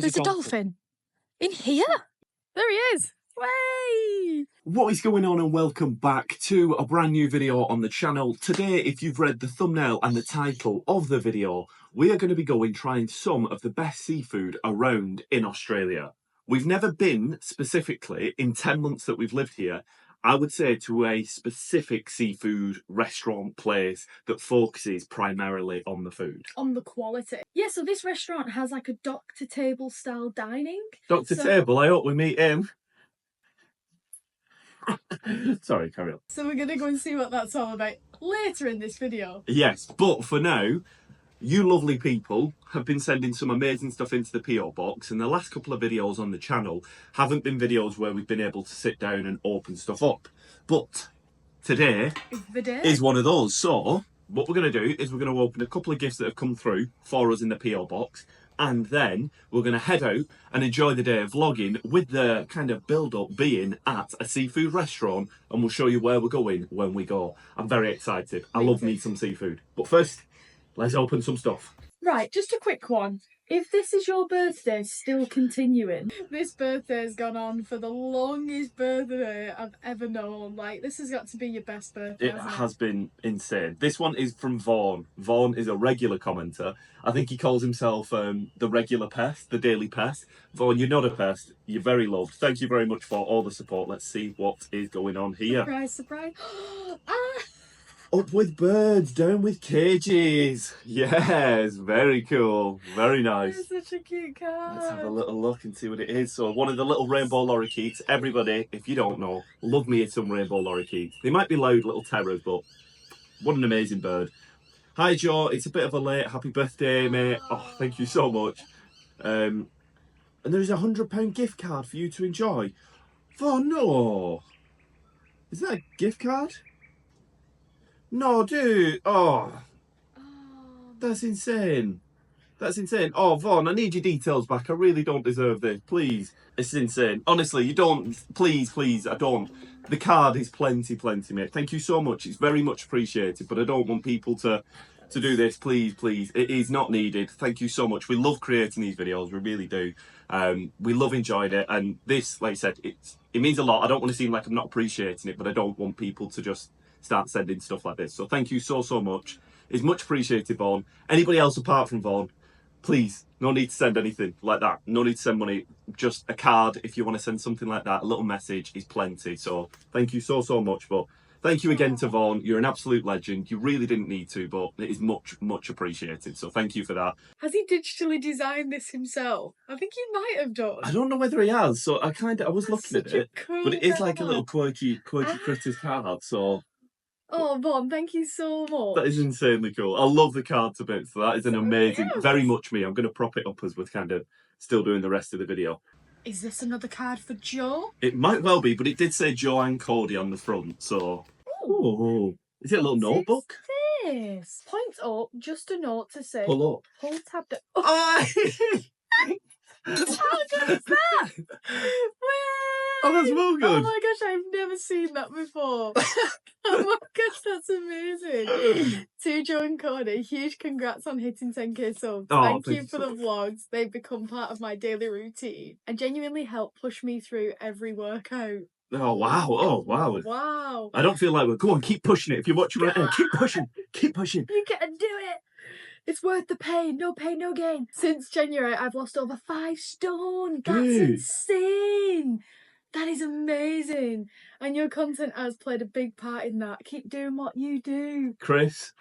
There's a dolphin. In here? There he is. Way! What is going on, and welcome back to a brand new video on the channel. Today, if you've read the thumbnail and the title of the video, we are going to be going trying some of the best seafood around in Australia. We've never been specifically, in 10 months that we've lived here, I would say, to a specific seafood restaurant place that focuses primarily on the food. On the quality. Yeah, so this restaurant has like a doctor table style dining. Doctor Table, I hope we meet him. Sorry, carry on. So we're going to go and see what that's all about later in this video. Yes, but for now, you lovely people have been sending some amazing stuff into the P.O Box, and the last couple of videos on the channel haven't been videos where we've been able to sit down and open stuff up. But today is one of those. So what we're going to do is we're going to open a couple of gifts that have come through for us in the P.O Box, and then we're going to head out and enjoy the day of vlogging with the kind of build-up being at a seafood restaurant, and we'll show you where we're going when we go. I'm very excited. I love me some seafood. But first, let's open some stuff. Right, just a quick one. If this is your birthday still continuing, this birthday's gone on for the longest birthday I've ever known. Like, this has got to be your best birthday. It has been insane. This one is from Vaughan. Vaughan is a regular commenter. I think he calls himself the regular pest, the daily pest. Vaughan, you're not a pest. You're very loved. Thank you very much for all the support. Let's see what is going on here. Surprise, surprise. Up with birds, down with cages. Yes, very cool. Very nice. It's such a cute card. Let's have a little look and see what it is. So one of the little rainbow lorikeets. Everybody, if you don't know, love me some rainbow lorikeets. They might be loud little terrors, but what an amazing bird. Hi Joe, it's a bit of a late. Happy birthday, mate. Oh, thank you so much. And there's a £100 gift card for you to enjoy. Oh no. Is that a gift card? No, dude. Oh, that's insane. That's insane. Oh, Vaughan, I need your details back. I really don't deserve this. Please. It's insane. Honestly, you don't. Please, please, I don't. The card is plenty, mate. Thank you so much. It's very much appreciated, but I don't want people to do this. Please, please. It is not needed. Thank you so much. We love creating these videos. We really do. We love enjoying it. And this, like I said, it means a lot. I don't want to seem like I'm not appreciating it, but I don't want people to just start sending stuff like this. So thank you so much. It's much appreciated, Vaughan. Anybody else apart from Vaughan, please, no need to send anything like that. No need to send money. Just a card if you want to send something like that. A little message is plenty. So thank you so much. But thank you again to Vaughan. You're an absolute legend. You really didn't need to, but it is much appreciated. So thank you for that. Has he digitally designed this himself? I think he might have done. I don't know whether he has. So I was looking at it, cool but it is like a little quirky critters card. So. Oh, Vaughan, thank you so much. That is insanely cool. I love the card to bits. So that is an amazing, very much me. I'm going to prop it up as we're kind of still doing the rest of the video. Is this another card for Joe? It might well be, but it did say Joe and Cody on the front, so. Oh, is it a little notebook? This point up, just a note to say. Pull up. Pull tab down. Oh. How good is that? Oh, that's well good. Oh my gosh, I've never seen that before. Oh my gosh, that's amazing. To Joe and Cody, huge congrats on hitting 10k subs. Thank you for the vlogs. They've become part of my daily routine and genuinely help push me through every workout. Oh wow, oh wow. Wow. I don't feel like we're... Go on, keep pushing it. If you're watching right now, keep pushing. Keep pushing. You can do it. It's worth the pain. No pain, no gain. Since January, I've lost over 5 stone. That's insane. That is amazing. And your content has played a big part in that. Keep doing what you do. Chris,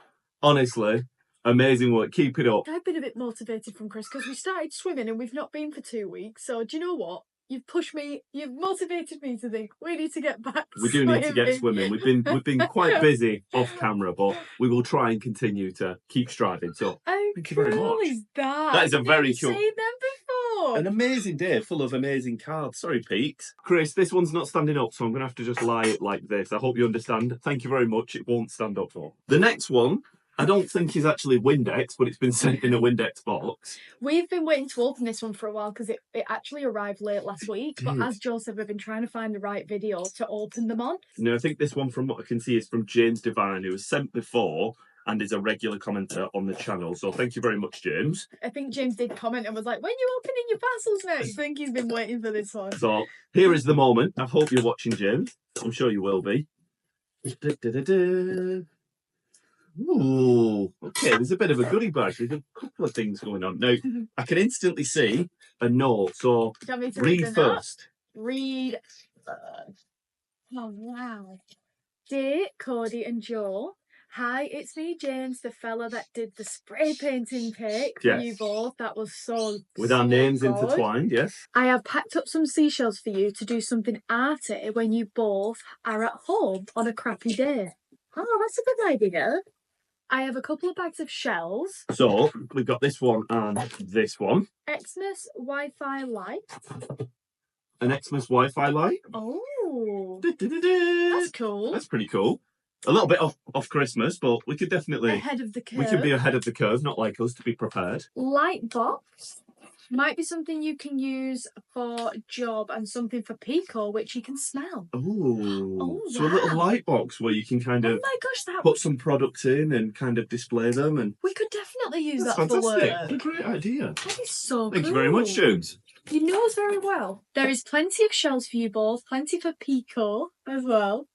honestly, amazing work. Keep it up. I've been a bit motivated from Chris because we started swimming and we've not been for 2 weeks. So do you know what? You've pushed me, you've motivated me to think we need to get back We do need to get swimming. We've been quite busy off camera, but we will try and continue to keep striving. So thank you very much. Is that? That is a very cool. I've seen them before. An amazing day full of amazing cards. Sorry, Peaks. Chris, this one's not standing up, so I'm going to have to just lie it like this. I hope you understand. Thank you very much. It won't stand up for. The next one, I don't think is actually Windex, but it's been sent in a Windex box. We've been waiting to open this one for a while because it actually arrived late last week. But as Joe said, we've been trying to find the right video to open them on. No, I think this one, from what I can see, is from James Devine, who was sent before. and is a regular commenter on the channel. So thank you very much, James. I think James did comment and was like, when you opening your parcels next? I think he's been waiting for this one. So here is the moment. I hope you're watching, James. I'm sure you will be. Ooh, okay, there's a bit of a goodie bag. There's a couple of things going on. Now, I can instantly see a note, so Do you want me to read first. Read first. Oh, wow. Dear Cody and Joe, hi, it's me, James, the fella that did the spray painting pic for you both. That was so with our names good. Intertwined, yes. I have packed up some seashells for you to do something arty when you both are at home on a crappy day. Oh, that's a good idea. I have a couple of bags of shells. So, we've got this one and this one. Xmas Wi-Fi light. An Xmas Wi-Fi light. Oh, that's cool. That's pretty cool. A little bit off Christmas, but we could definitely... Ahead of the curve. We could be ahead of the curve, not like us, to be prepared. Light box. Might be something you can use for Job and something for Picco, which you can smell. Oh, so a little light box where you can kind of put some products in and kind of display them. And we could definitely use that fantastic. for work. What a great idea. That is so Thank you very much, James. You know us very well. There is plenty of shells for you both, plenty for Picco as well.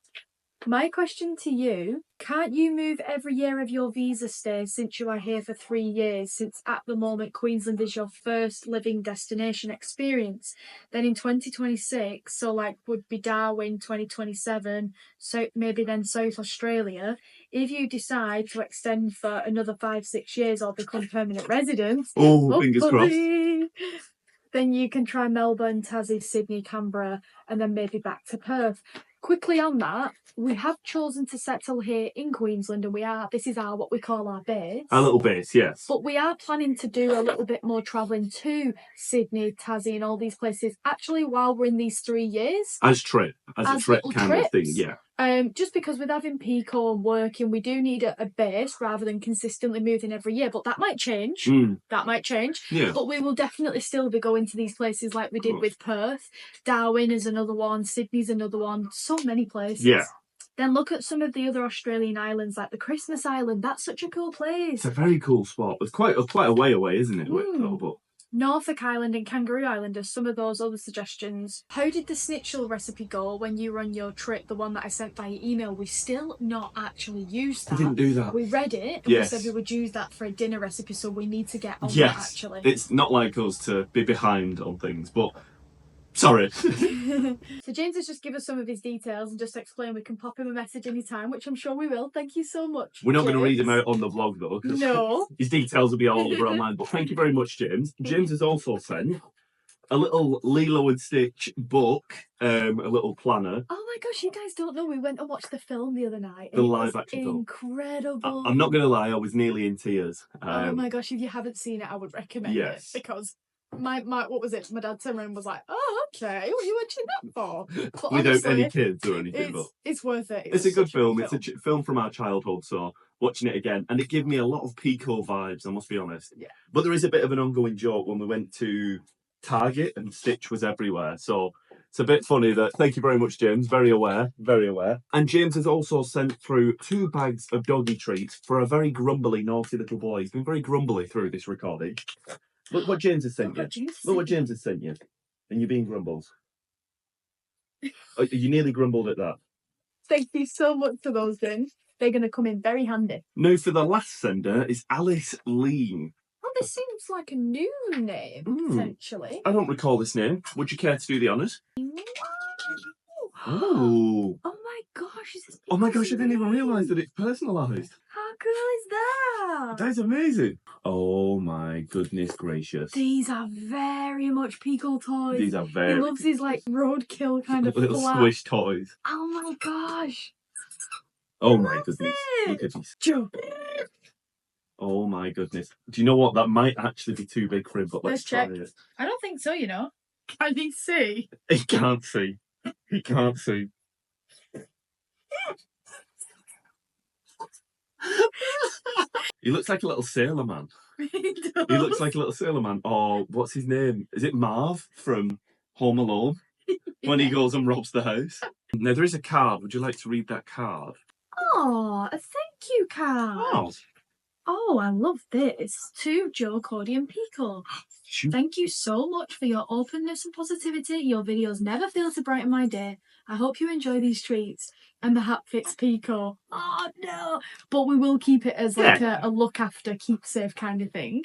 My question to you, can't you move every year of your visa stay since you are here for 3 years, since at the moment Queensland is your first living destination experience? Then in 2026, so like would be Darwin 2027, so maybe then South Australia, if you decide to extend for another 5-6 years or become permanent residents, fingers crossed, then you can try Melbourne, Tassie, Sydney, Canberra, and then maybe back to Perth. Quickly on that, we have chosen to settle here in Queensland, and this is what we call our base. Our little base, yes. But we are planning to do a little bit more travelling to Sydney, Tassie, and all these places, actually while we're in these 3 years. As a trip kind of thing, yeah. Just because with having Picco and working, we do need a base rather than consistently moving every year. But that might change. That might change. Yeah. But we will definitely still be going to these places like we did with Perth. Darwin is another one. Sydney's another one. So many places. Yeah. Then look at some of the other Australian islands, like the Christmas Island. That's such a cool place. It's a very cool spot. It's quite a way away, isn't it? But Norfolk Island and Kangaroo Island are some of those other suggestions. How did the schnitzel recipe go when you were on your trip, the one that I sent by email? We still not actually used that. We didn't do that. We read it and we said we would use that for a dinner recipe, so we need to get on that actually. It's not like us to be behind on things, but sorry. So James has just given us some of his details and just explained we can pop him a message anytime, which I'm sure we will. Thank you so much. We're not going to read him out on the vlog though. No. His details will be all over online, but thank you very much, James. James has also sent a little Lilo and Stitch book, a little planner. Oh my gosh, you guys don't know, we went and watched the film the other night. The live action film. Incredible. I'm not going to lie, I was nearly in tears. Oh my gosh, if you haven't seen it, I would recommend it, because my what was it? My dad turned around and was like, "Oh, okay, what are you watching that for?" But without any kids or anything, but it's worth it. It's a good film. It's a film from our childhood, so watching it again, and it gave me a lot of Picco vibes, I must be honest. Yeah. But there is a bit of an ongoing joke when we went to Target and Stitch was everywhere, so it's a bit funny that. Thank you very much, James. Very aware, very aware. And James has also sent through 2 bags of doggy treats for a very grumbly, naughty little boy. He's been very grumbly through this recording. Look what James has sent you. Look what James has sent you. And you're being grumbles. You nearly grumbled at that. Thank you so much for those, James. They're going to come in very handy. Now, for the last sender is Alice Lee. Oh, this seems like a new name, potentially. I don't recall this name. Would you care to do the honours? Oh my gosh, is this? Oh my gosh, I didn't even realise that it's personalised. How cool is that? That's amazing. Oh my goodness gracious. These are very much Picco toys. These are very... He loves his like roadkill kind of little squish toys. Oh my gosh. Oh my goodness. Look at these. Joe. Oh my goodness. Do you know what? That might actually be too big for him, but let's try it. I don't think so, you know. Can he see? He can't see. He can't see. He looks like a little sailor man. He looks like a little sailor man. Oh, what's his name? Is it Marv from Home Alone? When he goes and robs the house. Now, there is a card. Would you like to read that card? Oh, thank you card. Oh. Oh, I love this. To Joe, Cody and Picco. Thank you so much for your openness and positivity. Your videos never fail to brighten my day. I hope you enjoy these treats. And the hat fits Picco. Oh, no. But we will keep it as like a look after, keep safe kind of thing.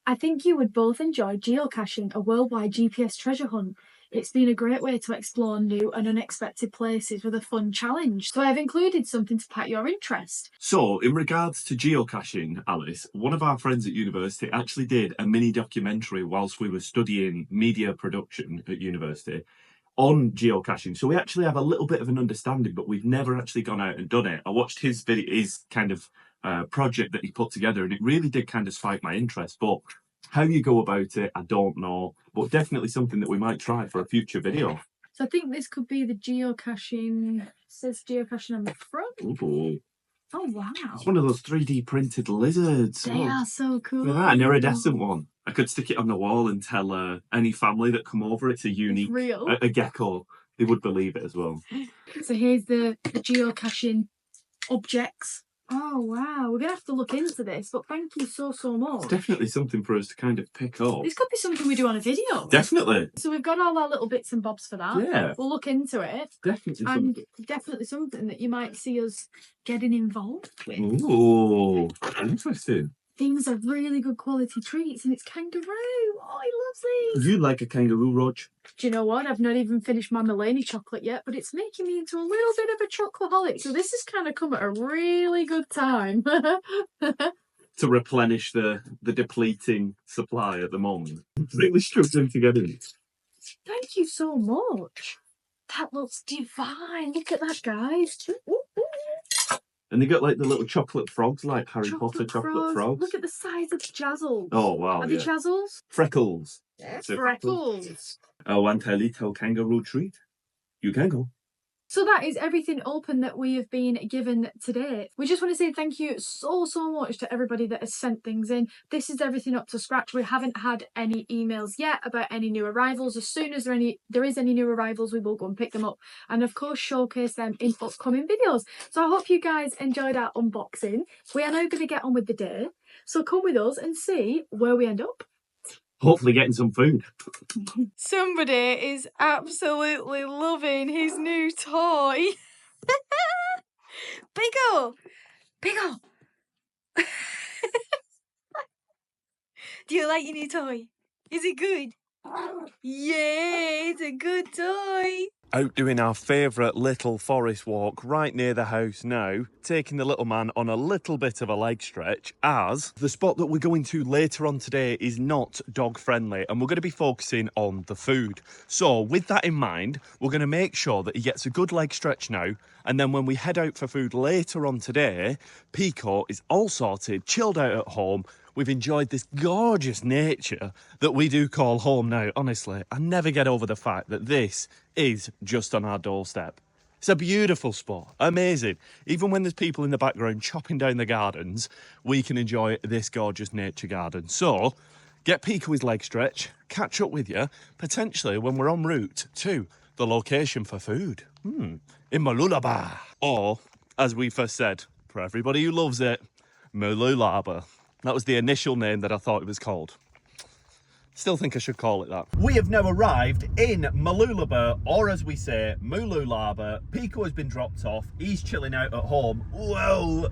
I think you would both enjoy geocaching, a worldwide GPS treasure hunt. It's been a great way to explore new and unexpected places with a fun challenge. So I've included something to pique your interest. So, in regards to geocaching, Alice, one of our friends at university actually did a mini documentary whilst we were studying media production at university on geocaching. So we actually have a little bit of an understanding, but we've never actually gone out and done it. I watched his video, his kind of project that he put together, and it really did kind of spike my interest. But how you go about it, I don't know. But definitely something that we might try for a future video. So I think this could be the geocaching. It says geocaching on the front. Ooh. Oh, wow. It's one of those 3D printed lizards. They are so cool. Look at that, an iridescent one. I could stick it on the wall and tell any family that come over it's a unique, a gecko. They would believe it as well. So here's the geocaching objects. Oh, wow. We're going to have to look into this, but thank you so much. It's definitely something for us to kind of pick up. This could be something we do on a video. Definitely. So we've got all our little bits and bobs for that. Yeah. We'll look into it. Definitely and something. definitely something that you might see us getting involved with. Ooh, interesting. Things are really good quality treats, and it's kangaroo. Oh, he loves these. You like a kangaroo, Rog? Do you know what? I've not even finished my Mullany chocolate yet, but it's making me into a little bit of a chocoholic. So this has kind of come at a really good time. To replenish the depleting supply at the moment. Really struggling to get in. Thank you so much. That looks divine. Look at that, guys. And they got like the little chocolate frogs, like Harry Potter chocolate frogs. Look at the size of the jazzles. Oh, wow. Are they jazzles? Freckles. Freckles. I want a little kangaroo treat. You can go. So that is everything open that we have been given today. We just want to say thank you so much to everybody that has sent things in. This is everything up to scratch. We haven't had any emails yet about any new arrivals. As soon as there is any new arrivals, we will go and pick them up and of course showcase them in upcoming videos. So I hope you guys enjoyed our unboxing. We are now going to get on with the day. So come with us and see where we end up. Hopefully getting some food. Somebody is absolutely loving his new toy. Picco! Picco! Do you like your new toy? Is it good? Yeah, it's a good toy. Out doing our favourite little forest walk right near the house now, taking the little man on a little bit of a leg stretch, as the spot that we're going to later on today is not dog friendly and we're going to be focusing on the food. So with that in mind, we're going to make sure that he gets a good leg stretch now, and then when we head out for food later on today, Picco is all sorted, chilled out at home. We've enjoyed this gorgeous nature that we do call home now. Honestly, I never get over the fact that this is just on our doorstep. It's a beautiful spot, amazing. Even when there's people in the background chopping down the gardens, we can enjoy this gorgeous nature garden. So, get Picco his leg stretch, catch up with you, potentially when we're en route to the location for food. In Mooloolaba. Or, as we first said, for everybody who loves it, Mooloolaba. That was the initial name that I thought it was called. Still think I should call it that. We have now arrived in Mooloolaba, or as we say, Mooloolaba. Picco has been dropped off. He's chilling out at home. Whoa,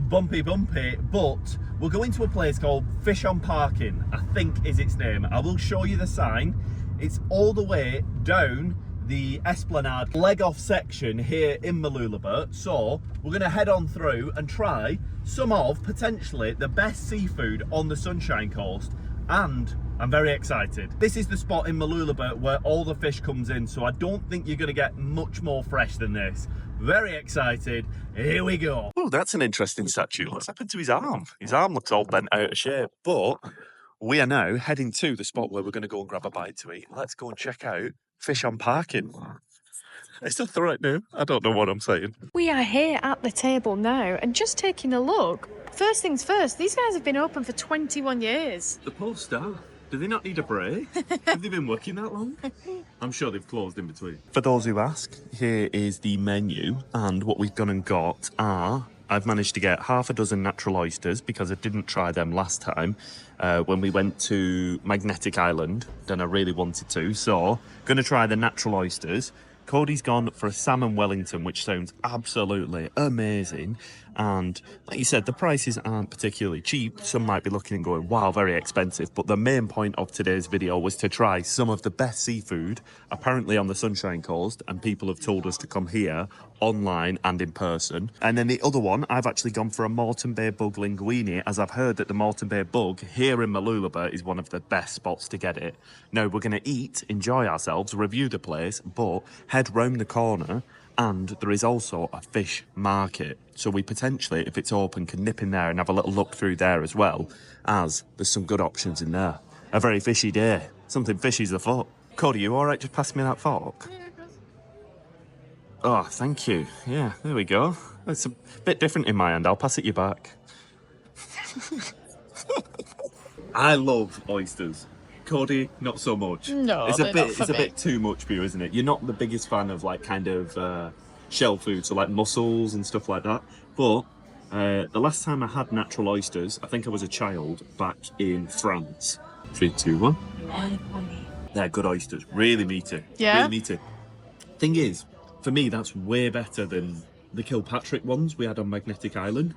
bumpy. But we're going to a place called Fish on Parkyn, I think is its name. I will show you the sign. It's all the way down the Esplanade leg off section here in Mooloolaba. So we're going to head on through and try some of potentially the best seafood on the Sunshine Coast, and I'm very excited. This is the spot in Mooloolaba where all the fish comes in, so I don't think you're going to get much more fresh than this. Very excited. Here we go. Oh, that's an interesting statue. What's happened to his arm? His arm looks all bent out of shape, but we are now heading to the spot where we're going to go and grab a bite to eat. Let's go and check out Fish on Parkyn. Is that the right name? I don't know what I'm saying. We are here at the table now and just taking a look. First things first, these guys have been open for 21 years. The poor staff. Do they not need a break? Have they been working that long? I'm sure they've closed in between. For those who ask, here is the menu, and what we've gone and got are I've managed to get half a dozen natural oysters because I didn't try them last time when we went to Magnetic Island, and I really wanted to. So, going to try the natural oysters. Cody's gone for a salmon Wellington, which sounds absolutely amazing. And like you said, the prices aren't particularly cheap. Some might be looking and going, wow, very expensive. But the main point of today's video was to try some of the best seafood, apparently on the Sunshine Coast. And people have told us to come here online and in person. And then the other one, I've actually gone for a Moreton Bay bug linguine, as I've heard that the Moreton Bay bug here in Mooloolaba is one of the best spots to get it. Now, we're going to eat, enjoy ourselves, review the place, but head round the corner, and there is also a fish market. So we potentially, if it's open, can nip in there and have a little look through there as well, as there's some good options in there. A very fishy day. Something fishy's afoot. Cody, you all right? Just pass me that fork. Yeah, of course. Oh, thank you. Yeah, there we go. It's a bit different in my hand. I'll pass it you back. I love oysters. Cody, not so much. No, it's they're not for a me. bit too much for you, isn't it? You're not the biggest fan of like kind of shell food, so like mussels and stuff like that. But the last time I had natural oysters, I think I was a child back in France. 3, 2, 1. They're good oysters, really meaty. Yeah? Really meaty. Thing is, for me, that's way better than the Kilpatrick ones we had on Magnetic Island.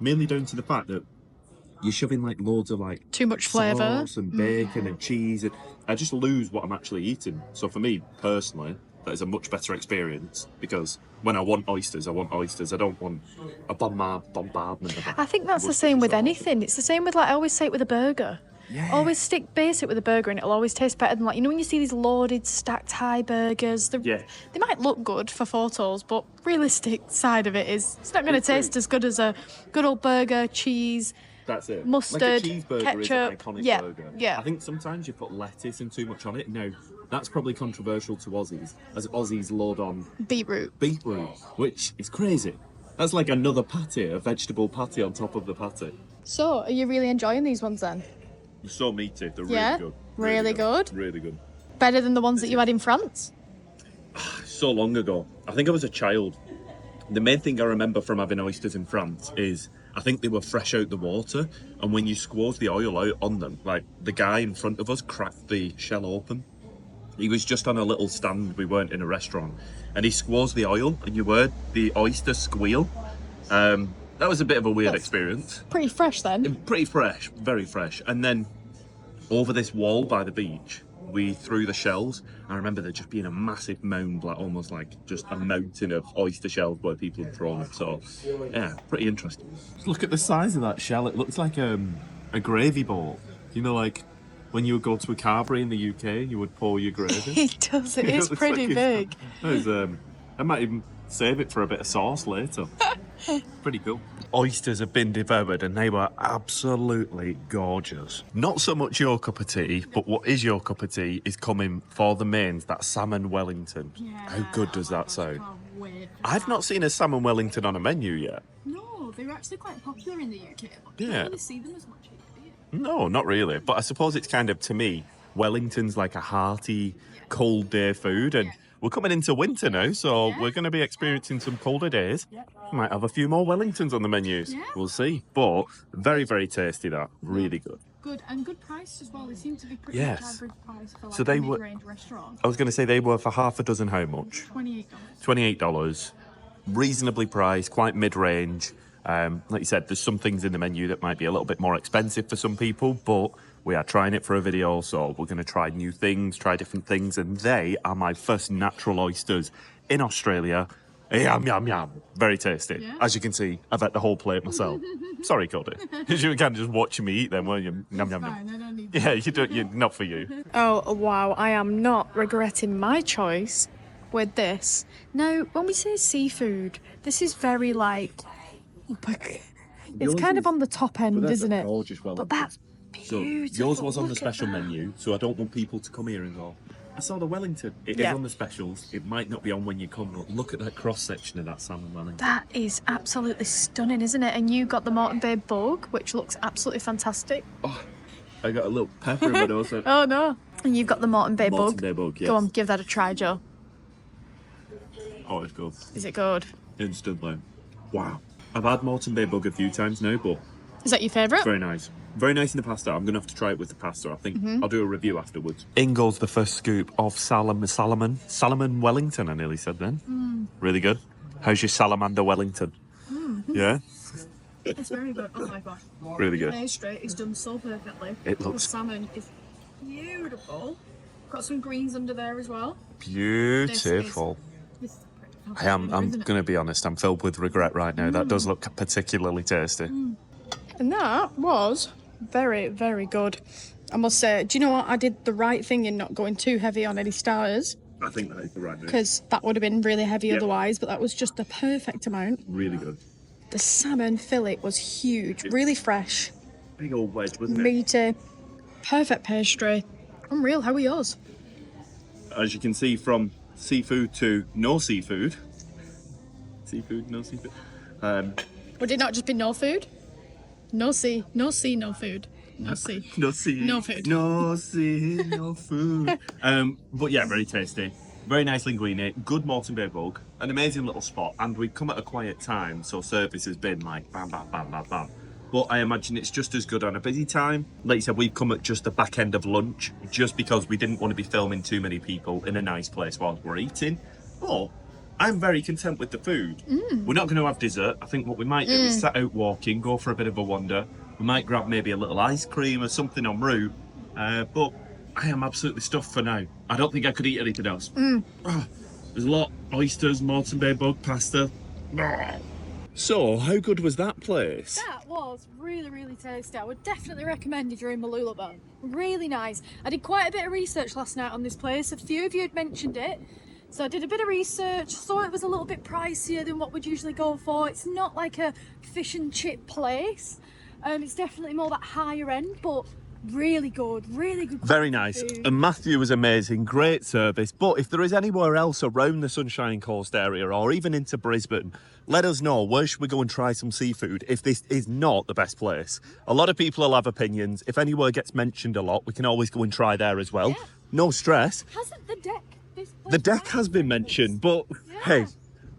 Mainly down to the fact that you're shoving like loads of like Too much flavour. sauce and bacon and cheese, and I just lose what I'm actually eating. So for me personally, that is a much better experience, because when I want oysters, I want oysters. I don't want a bombardment of I think that's the same with anything. It's the same with, like, I always say it with a burger. Yeah. Always stick basic with a burger and it'll always taste better than, like, you know when you see these loaded stacked high burgers, Yeah. they might look good for photos, but realistic side of it is it's not going to taste as good as a good old burger, cheese. That's it. Mustard, like a cheeseburger ketchup. is an iconic burger. Yeah. I think sometimes you put lettuce and too much on it. No, that's probably controversial to Aussies, as Aussies load on Beetroot. which is crazy. That's like another patty, a vegetable patty on top of the patty. So, are you really enjoying these ones then? They're so meaty. They're Yeah? really good. Really good? Really good. Better than the ones that you had in France? So long ago. I think I was a child. The main thing I remember from having oysters in France is I think they were fresh out the water, and when you squoze the oil out on them, like the guy in front of us cracked the shell open. He was just on a little stand, we weren't in a restaurant, and he squoze the oil and you heard the oyster squeal. That was a bit of a weird experience. Pretty fresh then. Pretty fresh, very fresh. And then over this wall by the beach, we threw the shells. I remember there just being a massive mound, like almost like just a mountain of oyster shells where people had thrown them. So yeah, pretty interesting. Just look at the size of that shell. It looks like a gravy bowl. You know, like when you would go to a carvery in the UK, you would pour your gravy. It does. It is looks pretty like big. I might even save it for a bit of sauce later. Pretty cool. Oysters have been devoured and they were absolutely gorgeous. Not so much your cup of tea, but what is your cup of tea is coming for the mains, that salmon Wellington. Yeah. How good does that sound? Can't wait for I've that. not seen a salmon Wellington on a menu yet. No, they were actually quite popular in the UK. But Yeah. you don't really see them as much here, do you? No, not really. But I suppose it's kind of, to me, Wellington's like a hearty, cold day food. And we're coming into winter now, so we're going to be experiencing some colder days. Might have a few more Wellingtons on the menus. Yeah. We'll see. But very, very tasty, that. Really good. Good, and good price as well. They seem to be pretty Yes. much average price for like So they a were- mid-range restaurant. I was going to say they were for half a dozen how much? $28. $28. Reasonably priced, quite mid-range. Like you said, there's some things in the menu that might be a little bit more expensive for some people, but we are trying it for a video, so we're going to try new things, try different things, and they are my first natural oysters in Australia. Yum, yum, yum. Very tasty. Yeah? As you can see, I've had the whole plate myself. Sorry, Cody. You can't just watch me eat them, weren't you? Yum, yum, Fine, yum. I don't need Yeah, you don't. You're not for you. Oh, wow. I am not regretting my choice with this. Now, when we say seafood, this is very like... It's kind of on the top end, isn't it? Gorgeous But that's So beautiful. yours was on the Look at special that. menu, so I don't want people to come here and go, I saw the Wellington. It is Yeah. on the specials. It might not be on when you come. But look at that cross section of that salmon Wellington. That is absolutely stunning, isn't it? And you got the Moreton Bay bug, which looks absolutely fantastic. I got a little pepper in my nose. Oh, no. And you've got the Moreton Bay Moreton bug. Bay bug, yes. Go on, give that a try, Joe. Oh, it's good. Is it good? Instantly. Wow. I've had Moreton Bay Bug a few times now, but... Is that your favourite? Very nice. Very nice in the pasta. I'm going to have to try it with the pasta. I think I'll do a review afterwards. In goes the first scoop of Salmon Wellington, I nearly said then. Really good. How's your salamander Wellington? Yeah? It's very good. Oh my gosh. Really good. Pastry is done so perfectly. It looks... The salmon is beautiful. Got some greens under there as well. Beautiful. I'm going to be honest, I'm filled with regret right now. That does look particularly tasty. And that was very, very good. I must say, do you know what? I did the right thing in not going too heavy on any starters. I think that is the right move. Because that would have been really heavy otherwise, but that was just the perfect amount. Really good. The salmon fillet was huge, really fresh. Big old wedge, wasn't it? Meaty, perfect pastry. Unreal, how are yours? As you can see, from seafood to no seafood. Seafood, no seafood. Would it not just be no food? No sea, no food. No sea. No sea. No food. No sea, no food. But yeah, very tasty. Very nice linguine. Good Moreton Bay Bug. An amazing little spot. And we've come at a quiet time, so service has been like bam, bam, bam, bam, bam. But I imagine it's just as good on a busy time. Like you said, we've come at just the back end of lunch, just because we didn't want to be filming too many people in a nice place while we're eating. But I'm very content with the food. We're not going to have dessert. I think what we might do is set out walking, go for a bit of a wander. We might grab maybe a little ice cream or something en route. But I am absolutely stuffed for now. I don't think I could eat anything else. There's a lot. Oysters, Moreton Bay Bug, pasta. So, how good was that place? That was really, really tasty. I would definitely recommend if you're in Mooloolaba. Really nice. I did quite a bit of research last night on this place. A few of you had mentioned it. So I did a bit of research, saw it was a little bit pricier than what we'd usually go for. It's not like a fish and chip place. It's definitely more that higher end, but really good, really good. Very nice. Food. And Matthew was amazing, great service. But if there is anywhere else around the Sunshine Coast area or even into Brisbane, let us know. Where should we go and try some seafood if this is not the best place? A lot of people will have opinions. If anywhere gets mentioned a lot, we can always go and try there as well. Yeah. No stress. Hasn't the deck? The deck has been mentioned, but hey,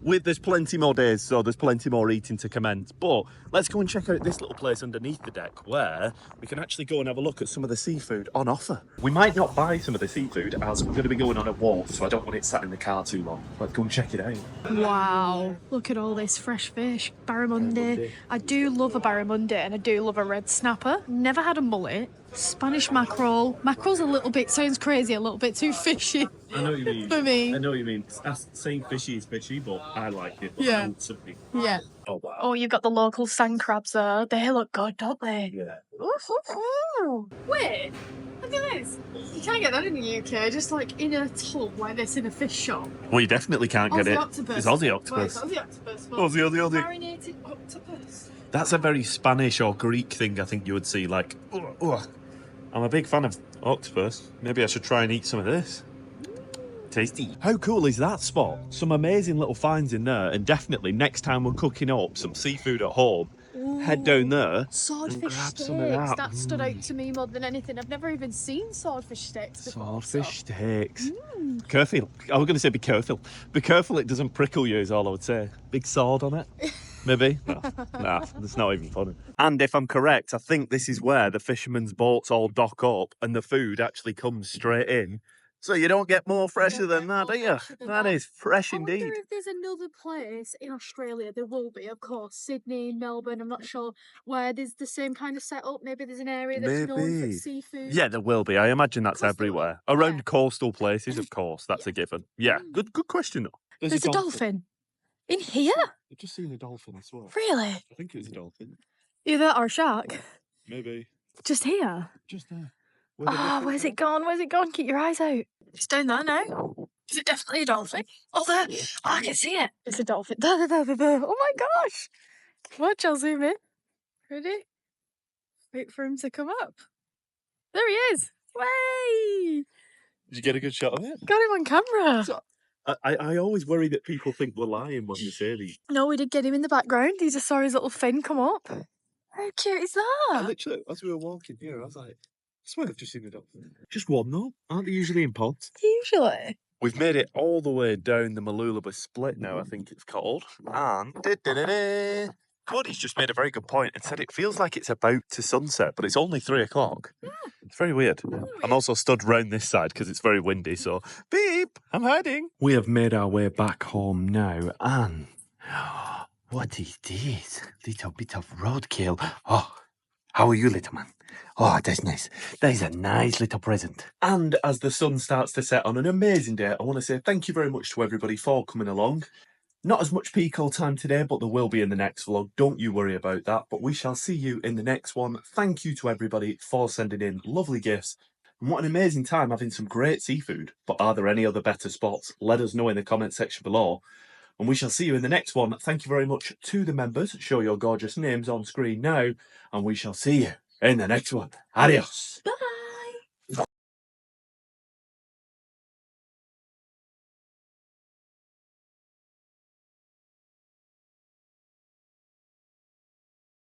there's plenty more days, so there's plenty more eating to commence. But let's go and check out this little place underneath the deck where we can actually go and have a look at some of the seafood on offer. We might not buy some of the seafood as we're going to be going on a walk, so I don't want it sat in the car too long. Let's go and check it out. Wow, look at all this fresh fish. Barramundi. I do love a barramundi and I do love a red snapper. Never had a mullet. Spanish mackerel. Mackerel's a little bit, sounds crazy, a little bit too fishy. I know what you mean. For me. I know what you mean. Saying fishy is fishy, but I like it. Yeah. Yeah. Oh, wow. Oh, you've got the local sand crabs there. They look good, don't they? Yeah. Ooh. Wait, look at this. You can't get that in the UK, just like in a tub like this in a fish shop. Well, you definitely can't get it. Octopus. It's Aussie octopus. Well, it's Aussie octopus. Aussie. Marinated octopus. That's a very Spanish or Greek thing I think you would see, like, I'm a big fan of octopus. Maybe I should try and eat some of this. Tasty. How cool is that spot? Some amazing little finds in there, and definitely next time we're cooking up some seafood at home, head down there Swordfish and grab steaks. some of that. That stood out to me more than anything. I've never even seen swordfish steaks before. Swordfish steaks. Careful. I was going to say be careful. Be careful it doesn't prickle you is all I would say. Big sword on it. Maybe? No, that's not even funny. And if I'm correct, I think this is where the fishermen's boats all dock up and the food actually comes straight in. So you don't get more fresher than that, do you? That is fresh indeed. I wonder if there's another place in Australia, there will be, of course, Sydney, Melbourne, I'm not sure, where there's the same kind of setup. Maybe there's an area that's known for seafood. Yeah, there will be. I imagine that's everywhere. Around coastal places, of course, that's a given. Yeah, good question though. There's a dolphin. In here? I've just seen a dolphin, I swear. Really? I think it was a dolphin. Either or a shark. Maybe. Just here? Just there. Where's it gone? Where's it gone? Keep your eyes out. It's down there now. Is it definitely a dolphin? Oh, there. Oh, I can see it. It's a dolphin. There. Oh my gosh. Watch, I'll zoom in. Ready? Wait for him to come up. There he is. Way! Did you get a good shot of it? Got him on camera. So, I always worry that people think we're lying when we say these. No, we did get him in the background. He just saw his little fin come up. How cute is that? Literally, as we were walking here, I was like, I swear I've just seen a dolphin. Just one though. Aren't they usually in pods? Usually. We've made it all the way down the Mooloolaba Split now, I think it's called. And Cody's just made a very good point and said it feels like it's about to sunset, but it's only 3 o'clock. It's very weird. I'm also stood round this side because it's very windy, so beep, I'm hiding. We have made our way back home now, and what is this? Little bit of roadkill. Oh, how are you, little man? Oh, that's nice. That is a nice little present. And as the sun starts to set on an amazing day, I want to say thank you very much to everybody for coming along. Not as much Picco time today, but there will be in the next vlog. Don't you worry about that. But we shall see you in the next one. Thank you to everybody for sending in lovely gifts. And what an amazing time having some great seafood. But are there any other better spots? Let us know in the comment section below. And we shall see you in the next one. Thank you very much to the members. Show your gorgeous names on screen now. And we shall see you in the next one. Adios. Bye.